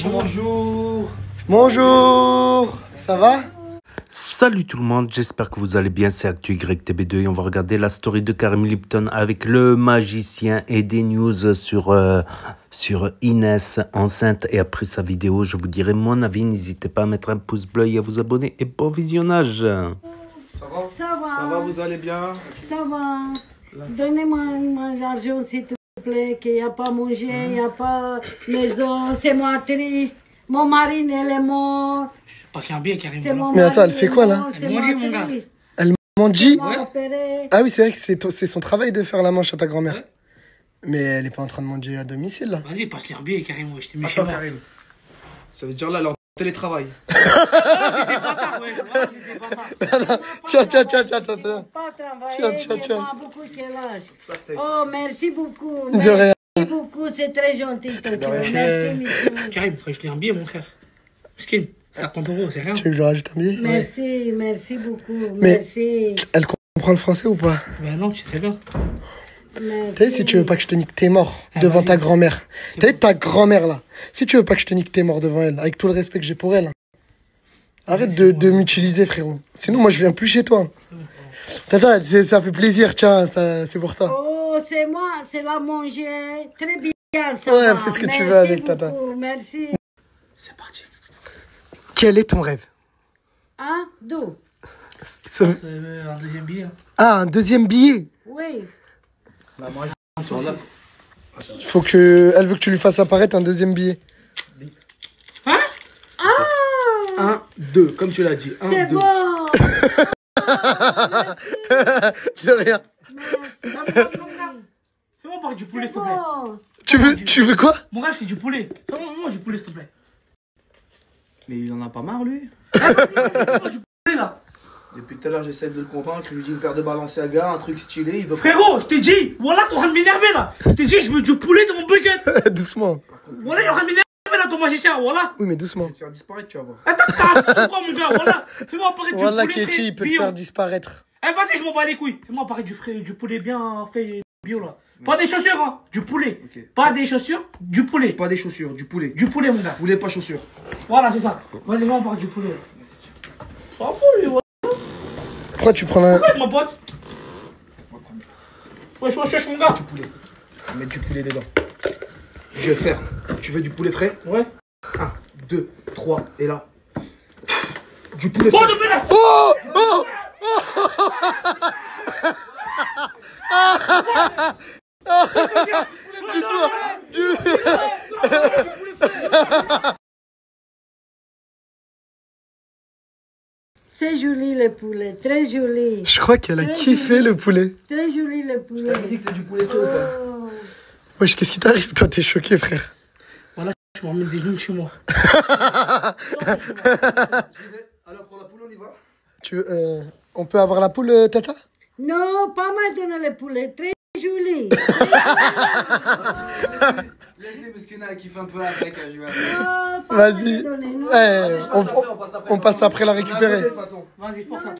Bonjour. Bonjour. Ça va? Salut tout le monde, j'espère que vous allez bien, c'est ActuYTB2 et on va regarder la story de Karim Lipton avec le magicien et des news sur Inès enceinte. Et après sa vidéo, je vous dirai mon avis. N'hésitez pas à mettre un pouce bleu et à vous abonner et bon visionnage. Ça va, vous allez bien? Ça va. Donnez-moi mon argent s'il te plaît, qu'il n'y a pas manger, il n'y a pas maison, c'est moi triste. Mon mari, il est mort. Pas faire bien, Karim. Mais attends, elle fait quoi là? Elle mendie, mon gars. Elle mendie? Ouais. Ah oui, c'est vrai que c'est son travail de faire la manche à ta grand-mère. Ouais. Mais elle est pas en train de mendier à domicile là. Vas-y, passe l'air bien, Karim. Je t'ai mis Attends, Karim. Ça veut dire là, elle est en télétravail. Tiens. Tiens. Oh, merci beaucoup. De rien. Merci beaucoup, c'est très gentil. Merci, monsieur. Karim, je t'ai un billet, mon frère. Skin, 50 €, c'est rien. Tu veux que je rajoute un billet? Merci beaucoup. Mais merci. elle comprend le français ou pas? Ben non, tu sais très bien. T'as vu, si tu veux pas que je te nique, t'es mort devant ta grand-mère. T'as vu ta grand-mère là? Si tu veux pas que je te nique, t'es mort devant elle, avec tout le respect que j'ai pour elle. Arrête de m'utiliser, frérot. Sinon, moi, je viens plus chez toi. Tata, ça fait plaisir, tiens, c'est pour toi. Oh, c'est moi, c'est la manger. Très bien, ça Ouais, va. fais ce que tu veux avec Tata. Merci. C'est parti. Quel est ton rêve? Hein? D'où? C'est un deuxième billet. Ah, un deuxième billet? Oui. Faut que... Elle veut que tu lui fasses apparaître un deuxième billet. Hein? Ah! 1, 2, comme tu l'as dit. 1, 2. C'est bon! De rien. Fais-moi parler du poulet, s'il te plaît. Bon. Tu veux quoi? Mon gars, c'est du poulet. Fais-moi du poulet, s'il te plaît. Mais il en a pas marre, lui. Fais-moi du poulet, là. Depuis tout à l'heure, j'essaie de le convaincre. Je lui dis une paire de Balenciaga, un truc stylé. Il veut pas. Frérot, je t'ai dit, voilà, t'es en train de m'énerver, là. Je t'ai dit, je veux du poulet dans mon bucket. Doucement. Voilà, il est en train de m'énerver, là, ton magicien, voilà. Oui, mais doucement. Je vais te faire disparaître, tu vas voir. Attends, t'as quoi, mon gars, voilà. Fais-moi apparaître du Voilà poulet. qui il peut te faire disparaître. Eh, vas-y, je m'en bats les couilles. Fais-moi apparaître du poulet bien fait bio, là. Pas des chaussures, hein. Du poulet. Ok. Pas des chaussures, du poulet. Pas des chaussures, du poulet. Du poulet, mon gars. Poulet, pas chaussures. Voilà, c'est ça. Vas-y, fais-moi apparaître du poulet. S'en fout, lui, ouais. Pourquoi tu prends la... Ouais, mon pote. Wesh, mon gars. Du poulet. On va mettre du poulet dedans. Je vais faire. Tu veux du poulet frais? Ouais. 1, 2, 3, et là. Du poulet Oh, frais. de là. Oh! Oh! C'est joli le poulet, très joli. Je crois qu'elle a kiffé le poulet. Très joli le poulet. Je t'avais dit que c'est du poulet frais ou pas? Oh. Wesh, qu'est-ce qui t'arrive? Toi, t'es choqué, frère. Voilà, je m'emmène des genoux chez moi. Alors pour la poule, on y va? On peut avoir la poule, Tata? Non, pas mal donner le poulet, très joli. Laisse-les, parce qu'il y en a qui fait un peu avec. Vas-y. Ouais, on passe après la récupérer. Vas-y, force à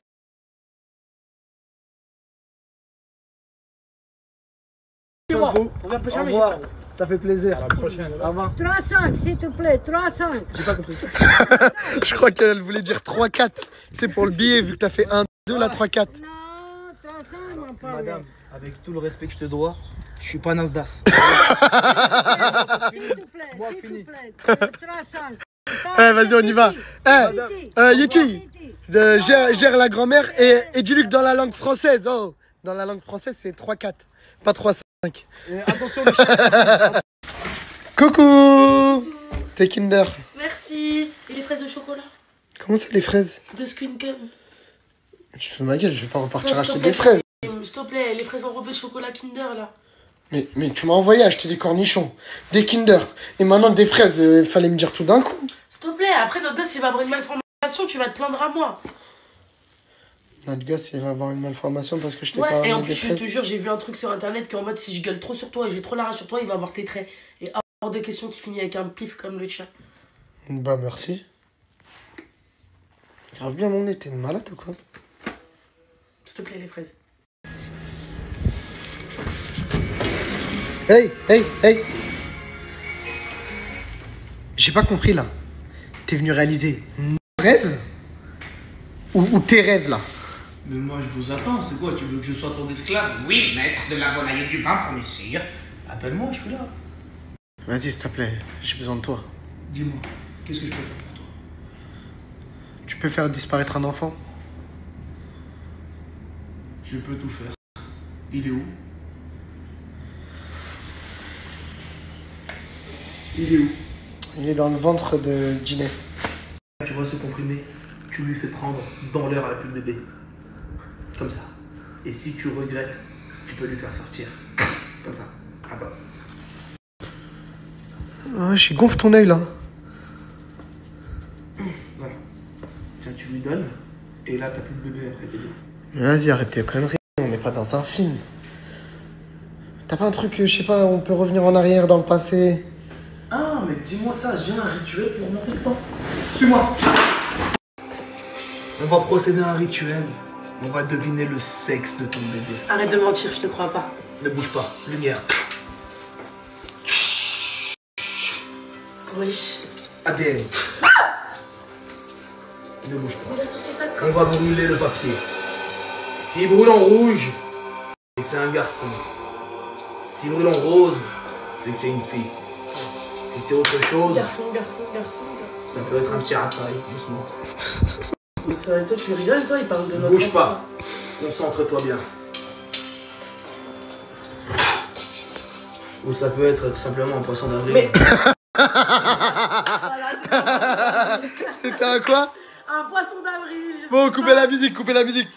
toi. On vient pêcher Au revoir. Ça fait plaisir. À la prochaine. Au revoir. 3-5, s'il te plaît, 3-5. J'ai pas compris. Je crois qu'elle voulait dire 3-4. C'est pour le billet, vu que t'as fait 1, 2, là 3-4. Non, 3-5, mon parle. Madame, avec tout le respect que je te dois, je suis pas Nasdaq. S'il te plaît, Moi, s'il te fini. plaît, 3-5. Eh, vas-y, on y va. Yeti, gère la grand-mère et dis-lui que dans la langue française, dans la langue française, c'est 3-4, pas 3-5. Attention, le chien. Coucou. T'es Kinder. Merci. Et les fraises de chocolat Comment c'est les fraises? de Squid Game. Je fais ma gueule, je vais pas repartir Non, acheter s'il te des plaît, fraises. S'il te plaît, les fraises enrobées de chocolat Kinder là. Mais tu m'as envoyé acheter des cornichons, des Kinder, et maintenant des fraises, fallait me dire tout d'un coup. S'il te plaît, après notre gosse il va avoir une malformation, tu vas te plaindre à moi. Notre gosse, il va avoir une malformation parce que je t'ai pas Ouais, et ramené en des plus, je fraises. te jure, j'ai vu un truc sur internet qui est en mode si je gueule trop sur toi et j'ai trop la rage sur toi, il va avoir tes traits. Et hors de question qui finit avec un pif comme le tien. Bah merci. Grave bien mon nez, t'es une malade ou quoi? S'il te plaît, les fraises. Hey. J'ai pas compris là. T'es venu réaliser nos rêves ou tes rêves là? Mais moi, je vous attends. C'est quoi? Tu veux que je sois ton esclave? Oui, maître de la volaille et du vin pour mes sires. Appelle-moi, je suis là. Vas-y, s'il te plaît, j'ai besoin de toi. Dis-moi, qu'est-ce que je peux faire pour toi? Tu peux faire disparaître un enfant? Je peux tout faire. Il est où? Il est où? Il est dans le ventre de Ginès. Tu vois ce comprimé? Tu lui fais prendre dans l'heure à la pub bébé. Comme ça. Et si tu regrettes, tu peux lui faire sortir. Comme ça. Ah bah. Ah, je gonfle ton œil là. Voilà. Tiens, tu lui donnes. Et là, t'as plus de bébé après bébé. Vas-y, arrête tes conneries. On n'est pas dans un film. T'as pas un truc, je sais pas, on peut revenir en arrière dans le passé? Ah, mais dis-moi ça, j'ai un rituel pour remonter le temps. Suis-moi. On va procéder à un rituel. On va deviner le sexe de ton bébé. Arrête de mentir, je te crois pas. Ne bouge pas. Lumière. Oui. ADN. Ne bouge pas. Il a sorti ça On va brûler le papier. S'il brûle en rouge, c'est que c'est un garçon. S'il brûle en rose, c'est que c'est une fille. Si c'est autre chose, Garçon. ça peut être un petit rapaille, doucement. Toi, tu rigoles, toi, il parle de Ne notre... bouge pas. Concentre-toi bien. Ou ça peut être tout simplement un poisson d'avril. Mais- C'était un quoi? Un poisson d'avril. Bon, coupez la musique, coupez la musique.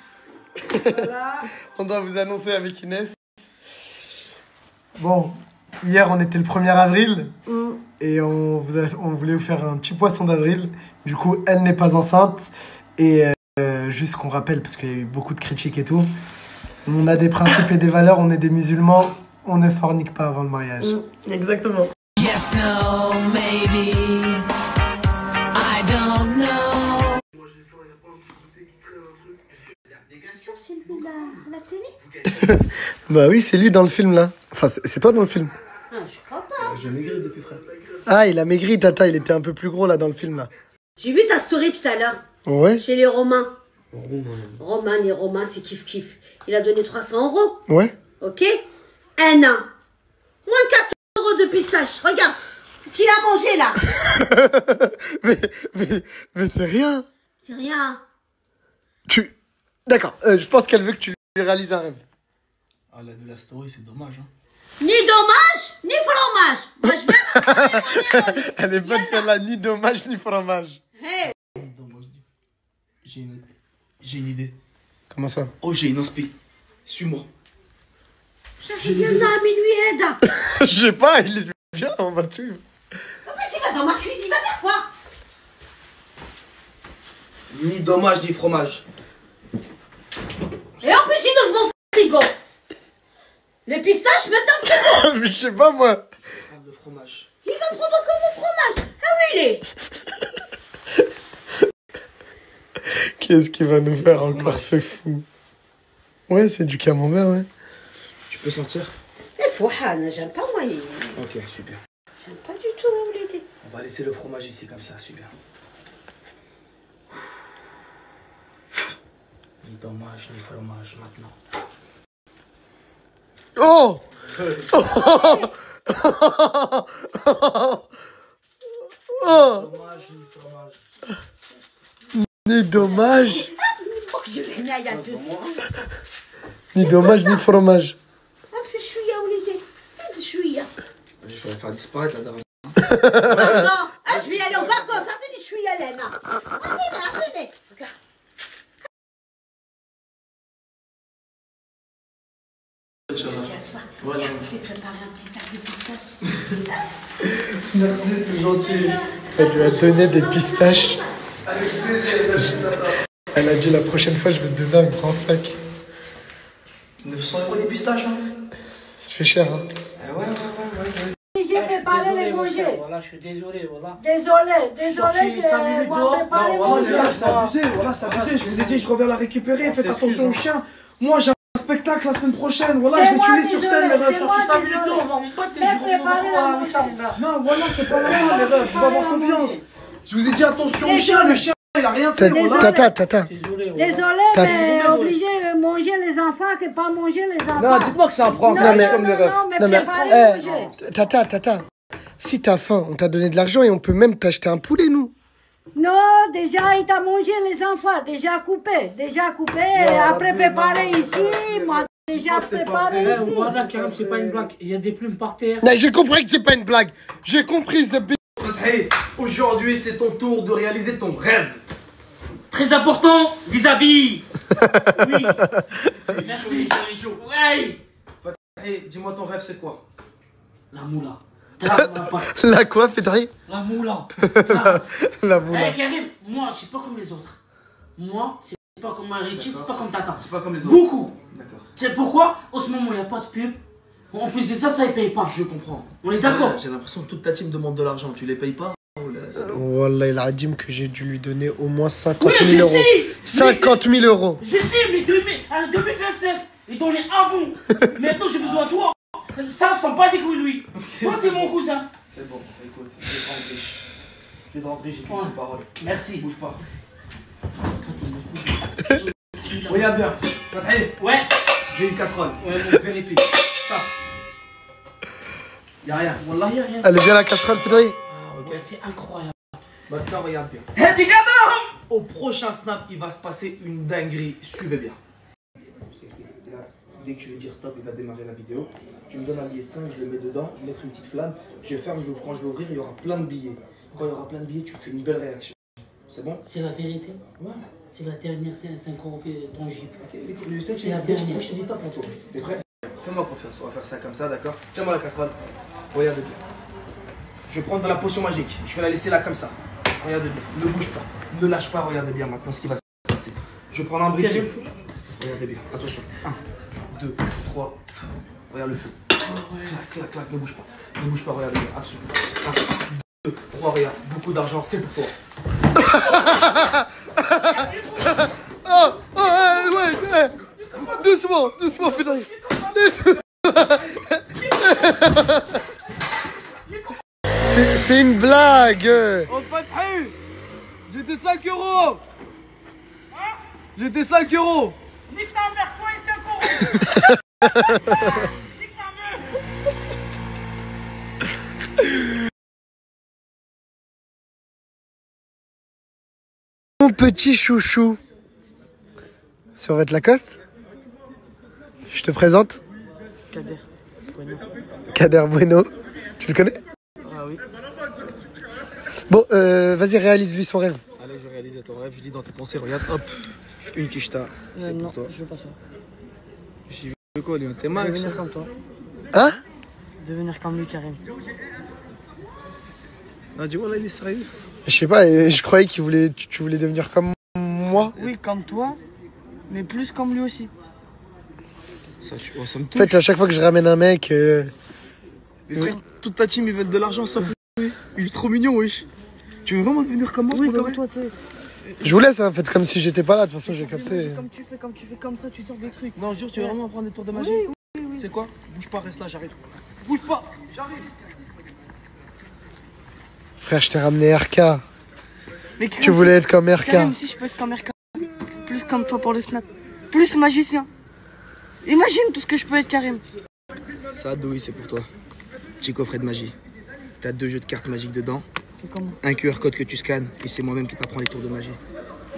Voilà. On doit vous annoncer avec Inès. Bon, hier on était le 1er avril et on voulait vous faire un petit poisson d'avril. Du coup, elle n'est pas enceinte. Et juste qu'on rappelle, parce qu'il y a eu beaucoup de critiques et tout, on a des principes et des valeurs, on est des musulmans, on ne fornique pas avant le mariage. Exactement. Yes, no, maybe. I don't know. La télé? Bah oui, c'est lui dans le film là. Enfin, c'est toi dans le film. Ah, je crois pas. J'ai maigri depuis frère. Ah, il a maigri, Tata, il était un peu plus gros là dans le film là. J'ai vu ta story tout à l'heure. Ouais, Chez les Romains. Romain, les Romains, c'est kiff-kiff. Il a donné 300 €. ouais. Ok? Un an. Moins 4 € de pistache. Regarde. Ce qu'il a mangé là. mais c'est rien. C'est rien. D'accord, je pense qu'elle veut que tu lui réalises un rêve. Ah, la de la story, c'est dommage, hein. Ni dommage, ni fromage. Moi, je veux Elle est bonne celle-là, ni dommage ni fromage. Hey. J'ai une idée. Comment ça? Oh, j'ai une inspi. Suis-moi. J'ai bien à minuit, Eda. Je sais pas, il est bien, on va le suivre. En plus, il va dans ma cuisine, il va faire quoi? Ni dommage, ni fromage. Et en plus, il ouvre mon frigo. Les pistaches, maintenant, frigo. Mais je sais pas moi. Prends le fromage. Il va prendre encore mon fromage. Ah oui, il est. Qu'est-ce qu'il va nous faire encore ce fou? Ouais, c'est du camembert, ouais. Tu peux sentir? Il faut Hana, j'aime pas moi. Ok, super. J'aime pas du tout, où il était. On va laisser le fromage ici comme ça, super. Ni dommage, ni fromage maintenant. Oh! Oh! Dommage, ni fromage. Ni dommage, Oh, je l'ai mis il y a 2 ans. ni dommage, ni fromage. Ah, puis je suis à où il était. Je suis à. Je vais la faire disparaître la dernière. Non, ah, je vais aller en vacances. Attendez, je suis à l'aine. Attendez. Regarde. Merci à toi. Tiens, je vais préparer un petit sac de pistaches. Merci, c'est gentil. Elle lui a donné des pistaches. Avec plaisir, Elle a dit la prochaine fois, je vais te donner un grand sac. 900 € des pistaches, hein? Ça fait cher, hein. Ouais. J'ai préparé les manger. Voilà, je suis désolé, voilà. Désolé sorti 5 minutes que dehors. moi préparer Non, les voilà, manger. C'est abusé, voilà, c'est abusé. Je vous ai dit, je reviens la récupérer. Faites attention au chien. Moi, j'ai un spectacle. claque la semaine prochaine. Voilà, je vais tuer sur scène, les refs. Sorti 5 minutes d'eau, on va pas tes jours. Non, voilà, c'est pas normal, les refs. Faut avoir confiance. Je vous ai dit attention au chien, le chien, il a rien fait. Tata. Désolé, mais obligé de manger les enfants que pas manger les enfants. Non, dites-moi que c'est un prank, Non, mais- comme les refs. Non, mais préparez manger. Tata. Si t'as faim, on t'a donné de l'argent et on peut même t'acheter un poulet, nous. Non, déjà, il t'a mangé les enfants, déjà coupé, après préparé ici, moi, déjà préparé ici. Voilà, Karim, c'est pas une blague. Il y a des plumes par terre. Mais j'ai compris que c'est pas une blague. J'ai compris, ce Hey, aujourd'hui, c'est ton tour de réaliser ton rêve. Très important, vis-à-vis. Oui. Merci. Ouais. Hey, dis-moi ton rêve, c'est quoi? La moula. La quoi, Fédri? La moula. La moula. Eh Karim, moi, je suis pas comme les autres. Moi, c'est pas comme Richie, c'est pas comme Tata. C'est pas comme les autres. Beaucoup. D'accord. Tu sais pourquoi? En ce moment, il n'y a pas de pub. En plus de ça, ça ne paye pas. Je comprends. On est d'accord. J'ai l'impression que toute ta team demande de l'argent. Tu les payes pas? Wallah, il a dit que j'ai dû lui donner au moins 50 Oui, 000 je euros. sais. 50 000 euros. Je sais, mais 2025, ils donnent avant. Maintenant, j'ai besoin de toi. Ça, ne sont pas des couilles, lui. Toi, c'est mon cousin. C'est bon, écoute, je vais te rentrer. Je vais te rentrer, j'ai qu'une seule parole. Merci. Bouge pas. Regarde bien. Fatih, Ouais. j'ai une casserole. Ouais, Vérifie. Stop. Y'a rien. Wallah, y'a rien. Elle est bien la casserole, Fédri? Ah, ok. Ouais, c'est incroyable. Maintenant, regarde bien. Hé, des gars, Au prochain snap, il va se passer une dinguerie. Suivez bien. Dès que je vais dire stop, il va démarrer la vidéo. Tu me donnes un billet de 5, je le mets dedans, je vais mettre une petite flamme, je ferme, j'ouvre. Quand je vais ouvrir, il y aura plein de billets. Quand il y aura plein de billets, tu fais une belle réaction. C'est bon? C'est la vérité. Ouais. C'est la dernière, c'est 5 euros ton Jeep. C'est la dernière. Je te dis top en toi. T'es prêt? Fais-moi confiance, on va faire ça comme ça, d'accord? Tiens-moi la casserole. Regarde bien. Je vais prendre de la potion magique. Je vais la laisser là comme ça. Regarde bien. Ne bouge pas. Ne lâche pas. Regarde bien maintenant ce qui va se passer. Je vais prendre un briquet. Regardez bien. Attention. 1, 2, 3. Regarde le feu. Clac, clac. Ne bouge pas. Ne bouge pas. Regarde bien. Attention. 1, 2, 3. Regarde. Beaucoup d'argent. C'est pour toi. Ouais. Doucement, Fédri. C'est une blague. Oh, Fatih, j'ai des 5 euros. J'ai des 5 euros. Nique ta mère, toi et 5 euros. Nique ta mère. Mon petit chouchou. Sur votre Lacoste, je te présente Kader Bueno. Tu le connais? Ah oui. Bon, vas-y, réalise-lui son rêve. Allez, je réalise ton rêve. Je dis dans tes pensées, regarde, hop, une quicheta. C'est pour toi. Je veux pas ça. J'y veux quoi, lui? T'es Je veux max? venir comme toi. Hein? Devenir comme lui, Karim. Ah, dis-moi, là, il est sérieux. Je sais pas, je croyais qu'il voulait, tu voulais devenir comme moi. Oui, comme toi, mais plus comme lui aussi. Ça me En touche. fait, à chaque fois que je ramène un mec, Mais frère, toute ta team, ils veulent de l'argent sauf lui. Il est trop mignon, wesh. Tu veux vraiment devenir comme moi? Oui, pour de comme vrai? toi, tu sais. je vous laisse, hein, faites comme si j'étais pas là, de toute façon j'ai capté. Comme tu fais comme ça, tu sors des trucs. Non, jure, tu veux vraiment prendre des tours de magie? Oui. C'est quoi? Bouge pas, reste là, j'arrive. Bouge pas, j'arrive. Frère, je t'ai ramené RK. Mais Tu voulais être comme RK. Karim, si je peux être comme RK. Plus comme toi pour le snap. Plus magicien. Imagine tout ce que je peux être, Karim. Ça, Doui, c'est pour toi. Petit coffret de magie. T'as 2 jeux de cartes magiques dedans. C'est comment? Un QR code que tu scannes. Et c'est moi-même qui t'apprends les tours de magie.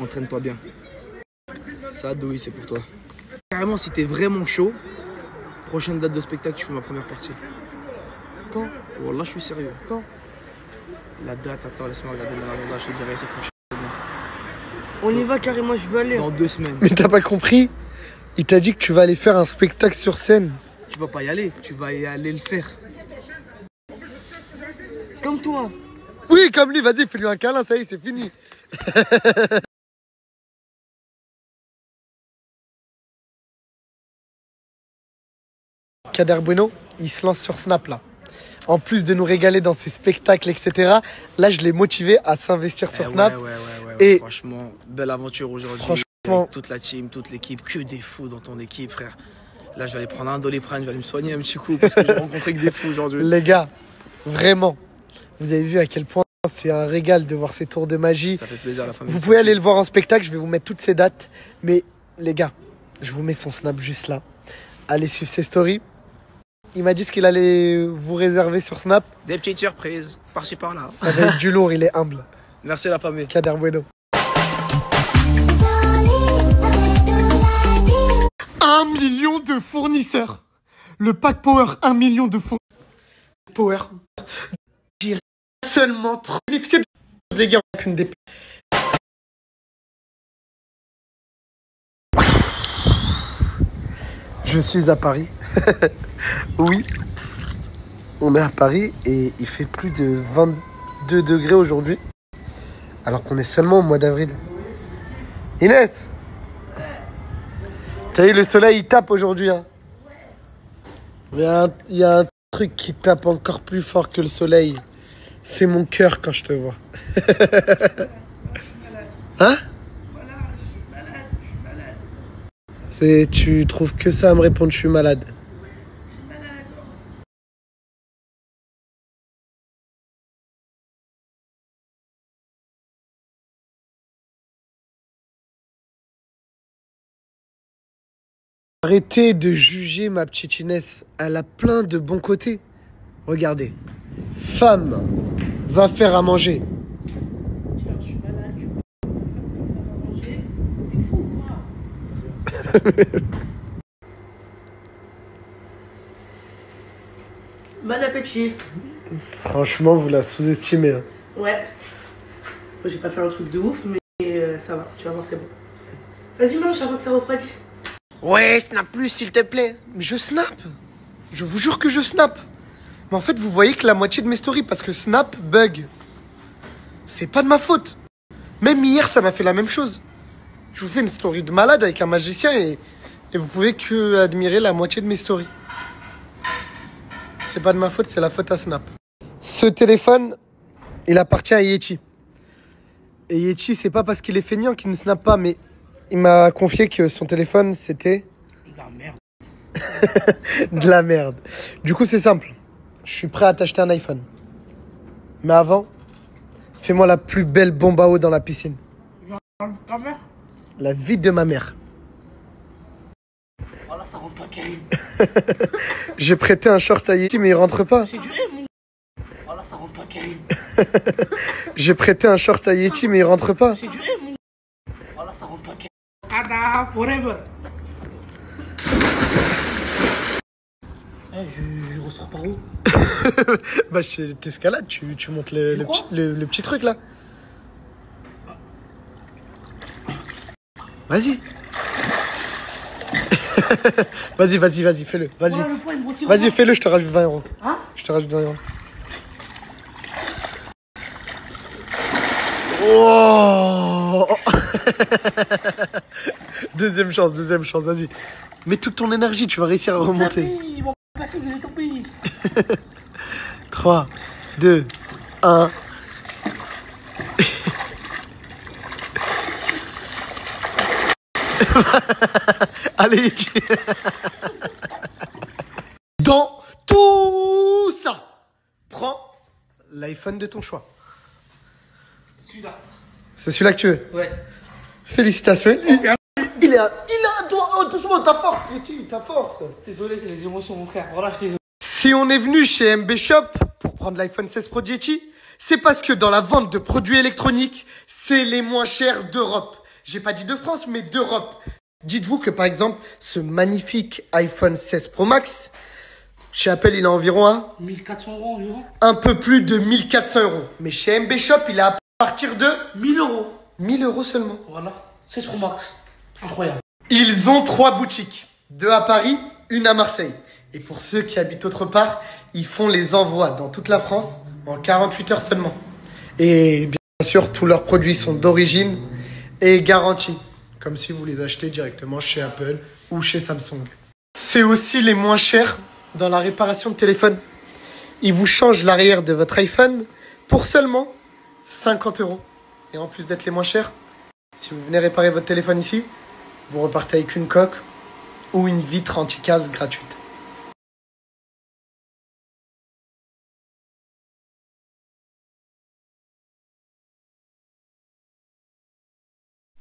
Entraîne-toi bien. Ça, Doui, c'est pour toi. Carrément, si t'es vraiment chaud, prochaine date de spectacle, tu fais ma première partie. Quand? Wallah, je suis sérieux. Quand? La date, attends, laisse-moi regarder mon agenda, je te dirai, c'est prochain. On y va, Karim, moi je veux aller. Dans 2 semaines. Mais t'as pas compris? Il t'a dit que tu vas aller faire un spectacle sur scène. Tu vas pas y aller, tu vas y aller le faire. Comme toi. Oui, comme lui, vas-y, fais-lui un câlin, ça y est, c'est fini. Kader Bueno, il se lance sur Snap là. En plus de nous régaler dans ses spectacles, etc. Là, je l'ai motivé à s'investir sur Snap. Ouais, Et- franchement, belle aventure aujourd'hui. Franchement- Avec toute la team, toute l'équipe, que des fous dans ton équipe, frère. Là, je vais aller prendre un Doliprane, je vais aller me soigner un petit coup parce que j'ai rencontré que des fous aujourd'hui. Les gars, vraiment, vous avez vu à quel point c'est un régal de voir ces tours de magie. Ça fait plaisir à la famille. Vous pouvez aller le voir en spectacle, je vais vous mettre toutes ces dates. Mais les gars, je vous mets son snap juste là. Allez suivre ses stories. Il m'a dit ce qu'il allait vous réserver sur Snap. Des petites surprises, par-ci par-là. Ça va être du lourd, il est humble. Merci la famille. Kader Bueno. 1 million de fournisseurs. Le pack Power, 1 million de fournisseurs. Power. J'irai seulement 30 les gars, aucune des. Je suis à Paris. Oui. On est à Paris et il fait plus de 22 degrés aujourd'hui. Alors qu'on est seulement au mois d'avril. Inès! T'as vu, le soleil, il tape aujourd'hui. Hein. Il y a un truc qui tape encore plus fort que le soleil. C'est mon cœur quand je te vois. Hein? Tu trouves que ça à me répondre, je suis malade. Arrêtez de juger ma petite Inès. Elle a plein de bons côtés. Regardez. Femme, va faire à manger. Tiens, je suis malade, tu peux faire à manger. T'es fou ou quoi? Bon appétit. Franchement, vous la sous-estimez. Hein. Ouais. Moi, j'ai pas fait un truc de ouf, mais ça va. Tu vas voir, c'est bon. Vas-y, mange avant que ça refroidisse. Ouais, snap plus, s'il te plaît. Mais je snap. Je vous jure que je snap. Mais en fait, vous voyez que la moitié de mes stories, parce que Snap bug. C'est pas de ma faute. Même hier, ça m'a fait la même chose. Je vous fais une story de malade avec un magicien et vous pouvez que admirer la moitié de mes stories. C'est pas de ma faute, c'est la faute à Snap. Ce téléphone, il appartient à Yeti. Et Yeti, c'est pas parce qu'il est feignant qu'il ne snap pas, mais il m'a confié que son téléphone, c'était... De la merde. de la merde. Du coup, c'est simple. Je suis prêt à t'acheter un iPhone. Mais avant, fais-moi la plus belle bombe à eau dans la piscine. Ta mère? La vie de ma mère. Voilà, ça rentre pas Karim. J'ai prêté un short à Yeti, mais il rentre pas. C'est du mon. Voilà, ça rentre pas Karim. J'ai prêté un short à Yeti, mais il rentre pas. C'est du mon. Voilà, ça rentre pas Karim. Kada, forever. Je ressors par où? Bah, t'escalades, tu montes le petit truc là. Vas-y. vas-y, fais-le. Vas-y, Ouais, le poids, il me retire vas-y, pas. fais-le, je te rajoute 20 euros. Hein? Je te rajoute 20 euros. Oh Deuxième chance, vas-y. Mets toute ton énergie, tu vas réussir à remonter. Ils vont passer, je vais tomber. 3, 2, 1. Allez. Dans tout ça, prends l'iPhone de ton choix. Celui-là. C'est celui-là que tu veux. Ouais. Félicitations. Il est à toi. Oh, doucement, ta force, Yeti, ta force. Désolé, c'est les émotions, mon frère. Voilà, je suis désolé. Si on est venu chez MB Shop pour prendre l'iPhone 16 Pro Yeti, c'est parce que dans la vente de produits électroniques, c'est les moins chers d'Europe. J'ai pas dit de France, mais d'Europe. Dites-vous que par exemple, ce magnifique iPhone 16 Pro Max, chez Apple, il est environ à 1400 euros environ. un peu plus de 1400 euros. Mais chez MB Shop, il est à partir de 1000 euros. 1000 euros seulement. Voilà. 16 Pro Max. Incroyable. Ils ont 3 boutiques. 2 à Paris, une à Marseille. Et pour ceux qui habitent autre part, ils font les envois dans toute la France en 48 heures seulement. Et bien sûr, tous leurs produits sont d'origine et garantis. Comme si vous les achetez directement chez Apple ou chez Samsung. C'est aussi les moins chers dans la réparation de téléphone. Ils vous changent l'arrière de votre iPhone pour seulement 50 euros. Et en plus d'être les moins chers, si vous venez réparer votre téléphone ici, vous repartez avec une coque ou une vitre anti-casse gratuite.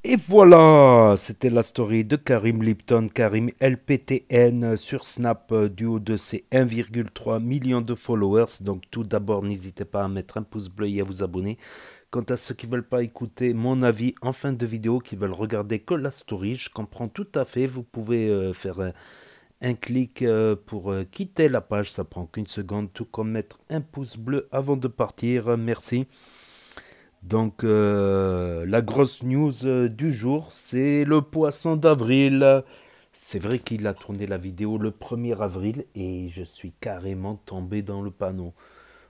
Et voilà, c'était la story de Karim Lipton, Karim LPTN sur Snap du haut de ses 1,3 million de followers. Donc tout d'abord, n'hésitez pas à mettre un pouce bleu et à vous abonner. Quant à ceux qui ne veulent pas écouter mon avis en fin de vidéo, qui veulent regarder que la story, je comprends tout à fait. Vous pouvez faire un clic pour quitter la page, ça prend qu'une seconde, tout comme mettre un pouce bleu avant de partir. Merci. Donc, la grosse news du jour, c'est le poisson d'avril. C'est vrai qu'il a tourné la vidéo le 1er avril et je suis carrément tombé dans le panneau.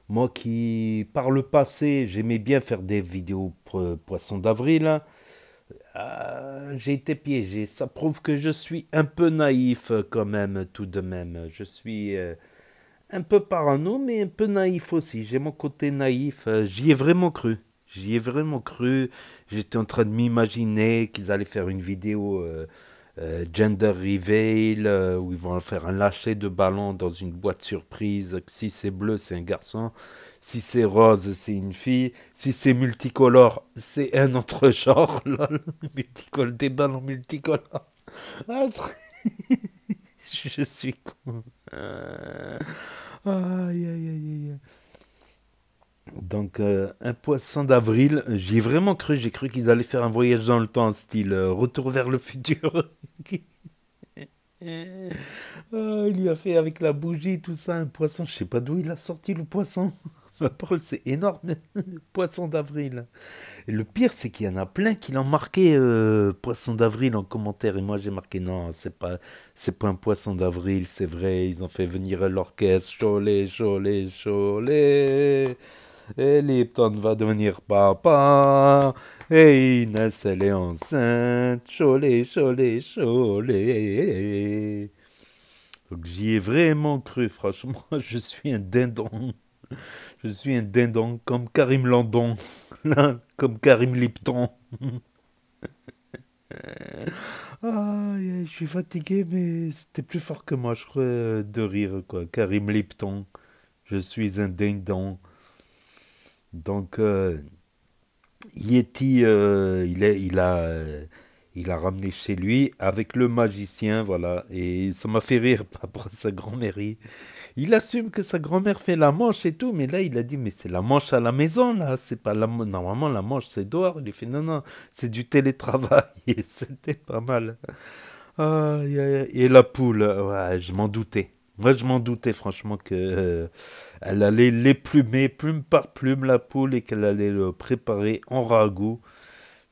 Moi qui, par le passé, j'aimais bien faire des vidéos poisson d'avril, j'ai été piégé. Ça prouve que je suis un peu naïf quand même, tout de même. Je suis un peu parano, mais un peu naïf aussi. J'ai mon côté naïf. J'y ai vraiment cru. J'y ai vraiment cru. J'étais en train de m'imaginer qu'ils allaient faire une vidéo gender reveal où ils vont faire un lâcher de ballon dans une boîte surprise. Si c'est bleu, c'est un garçon. Si c'est rose, c'est une fille. Si c'est multicolore, c'est un autre genre. Des ballons multicolores. Ah, je suis con. Aïe, aïe, aïe, aïe. Donc, un poisson d'avril, j'y ai vraiment cru. J'ai cru qu'ils allaient faire un voyage dans le temps, style retour vers le futur. Il y a fait avec la bougie, tout ça, un poisson. Je sais pas d'où il a sorti le poisson. Ma parole, c'est énorme. Poisson d'avril. Et le pire, c'est qu'il y en a plein qui l'ont marqué poisson d'avril en commentaire. Et moi, j'ai marqué non, c'est pas un poisson d'avril, c'est vrai. Ils ont fait venir l'orchestre. Cholet, cholet, cholet. Et Lipton va devenir papa. Et Inès, elle est enceinte. Cholet, cholet, cholet. Donc j'y ai vraiment cru, franchement. Je suis un dindon. Je suis un dindon comme Karim Landon. Comme Karim Lipton. Je suis fatigué, mais c'était plus fort que moi, je crois, de rire, quoi. Karim Lipton. Je suis un dindon. Donc, Yeti, il a ramené chez lui avec le magicien, voilà. Et ça m'a fait rire par rapport à sa grand-mère. Il assume que sa grand-mère fait la manche et tout, mais là, il a dit, mais c'est la manche à la maison, là. C'est pas normalement, la manche, c'est dehors. Il a fait, non, non, c'est du télétravail. Et c'était pas mal. Et la poule, ouais, je m'en doutais. Moi, je m'en doutais franchement que elle allait l'éplumer plume par plume la poule et qu'elle allait le préparer en ragoût.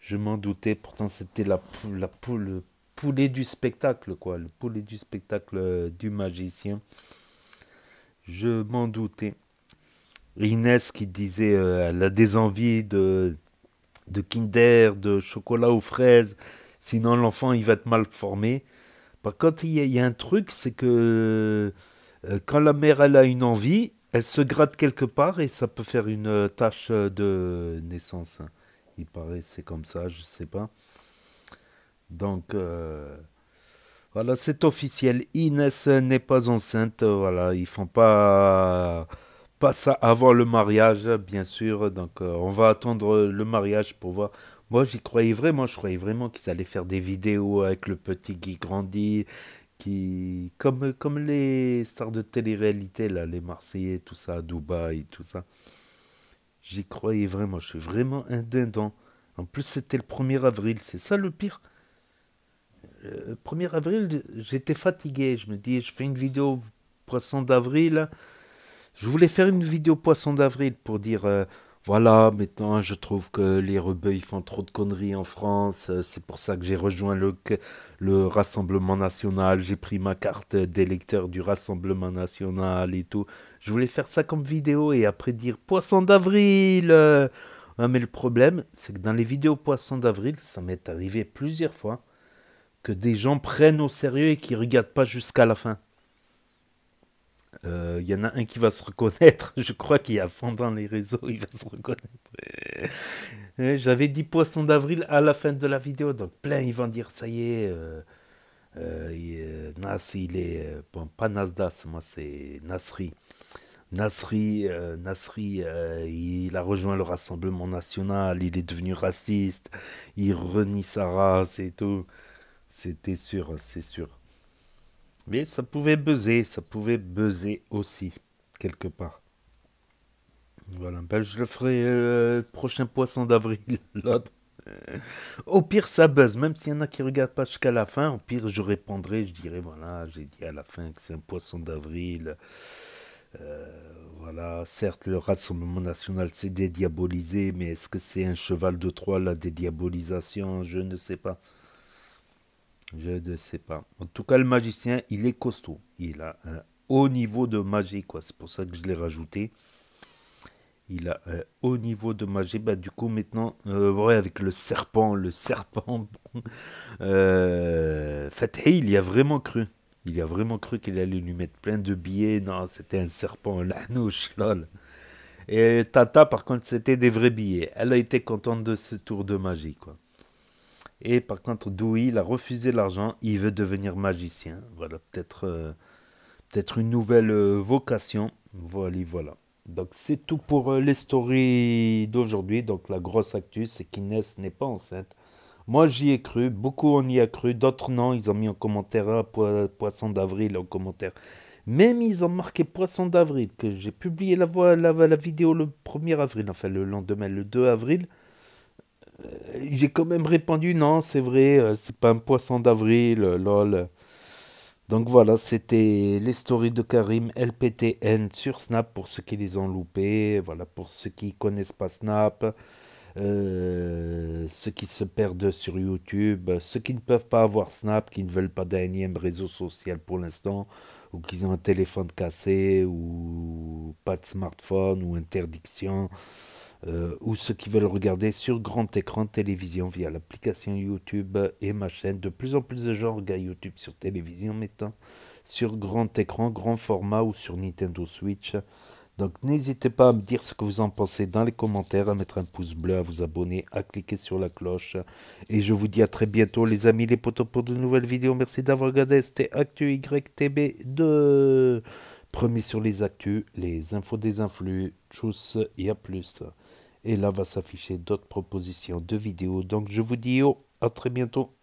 Je m'en doutais. Pourtant, c'était la poule poulet du spectacle, quoi. Le poulet du spectacle du magicien. Je m'en doutais. Inès qui disait elle a des envies de Kinder, de chocolat aux fraises. Sinon, l'enfant, il va être mal formé. Par contre, il y a un truc, c'est que quand la mère elle a une envie, elle se gratte quelque part et ça peut faire une tache de naissance. Il paraît, c'est comme ça, je sais pas. Donc, voilà, c'est officiel. Inès n'est pas enceinte. Voilà, ils font pas ça avant le mariage, bien sûr. Donc, on va attendre le mariage pour voir. Moi, j'y croyais vraiment. Je croyais vraiment qu'ils allaient faire des vidéos avec le petit qui grandit, comme les stars de télé-réalité, là, les Marseillais, tout ça, Dubaï, tout ça. J'y croyais vraiment. Je suis vraiment un dindon. En plus, c'était le 1er avril. C'est ça le pire. Le 1er avril, j'étais fatigué. Je me dis, je fais une vidéo poisson d'avril. Je voulais faire une vidéo poisson d'avril pour dire, voilà, maintenant je trouve que les rebeux ils font trop de conneries en France. C'est pour ça que j'ai rejoint le Rassemblement National. J'ai pris ma carte d'électeur du Rassemblement National et tout. Je voulais faire ça comme vidéo et après dire poisson d'avril. Ouais, mais le problème, c'est que dans les vidéos poisson d'avril, ça m'est arrivé plusieurs fois que des gens prennent au sérieux et qui ne regardent pas jusqu'à la fin. Il y en a un qui va se reconnaître, je crois qu'il est à fond dans les réseaux, il va se reconnaître. J'avais dit poisson d'avril à la fin de la vidéo, donc plein ils vont dire ça y est, Nas, il est... bon, pas Nasdas, moi c'est Nasri. Nasri, il a rejoint le Rassemblement National, il est devenu raciste, il renie sa race et tout. C'était sûr, c'est sûr. Mais ça pouvait buzzer aussi, quelque part. Voilà, ben je le ferai le prochain poisson d'avril, l'autre. Au pire, ça buzz, même s'il y en a qui regardent pas jusqu'à la fin, au pire, je répondrai, je dirai, voilà, j'ai dit à la fin que c'est un poisson d'avril. Voilà, certes, le Rassemblement National s'est dédiabolisé, mais est-ce que c'est un cheval de Troie, la dédiabolisation? Je ne sais pas. Je ne sais pas. En tout cas, le magicien, il est costaud. Il a un haut niveau de magie, quoi. C'est pour ça que je l'ai rajouté. Il a un haut niveau de magie. Bah, du coup, maintenant, ouais, avec le serpent, Fathi, il y a vraiment cru. Il a vraiment cru qu'il allait lui mettre plein de billets. Non, c'était un serpent, un lanouche, lol. Et Tata, par contre, c'était des vrais billets. Elle a été contente de ce tour de magie, quoi. Et par contre, Dewey, il a refusé l'argent. Il veut devenir magicien. Voilà, peut-être une nouvelle vocation. Voilà, voilà. Donc, c'est tout pour les stories d'aujourd'hui. Donc, la grosse actu, c'est qu'Inès n'est pas enceinte. Moi, j'y ai cru. Beaucoup on y a cru. D'autres, non. Ils ont mis en commentaire Poisson d'avril en commentaire. Même ils ont marqué Poisson d'avril, que j'ai publié la vidéo le 1er avril, enfin le lendemain, le 2 avril. J'ai quand même répondu non, c'est vrai, c'est pas un poisson d'avril, lol. Donc voilà, c'était les stories de Karim LPTN sur Snap pour ceux qui les ont loupés. Voilà, pour ceux qui connaissent pas Snap, ceux qui se perdent sur YouTube, ceux qui ne peuvent pas avoir Snap, qui ne veulent pas d'un énième réseau social pour l'instant, ou qui ont un téléphone cassé, ou pas de smartphone, ou interdiction. Ou ceux qui veulent regarder sur grand écran de télévision via l'application YouTube et ma chaîne. De plus en plus de gens regardent YouTube sur télévision maintenant, sur grand écran, grand format ou sur Nintendo Switch. Donc n'hésitez pas à me dire ce que vous en pensez dans les commentaires, à mettre un pouce bleu, à vous abonner, à cliquer sur la cloche. Et je vous dis à très bientôt les amis, les potos pour de nouvelles vidéos. Merci d'avoir regardé, c'était Actu YTB2. Premier sur les actus, les infos des influx. Tchuss et à plus. Et là va s'afficher d'autres propositions de vidéos. Donc je vous dis à très bientôt.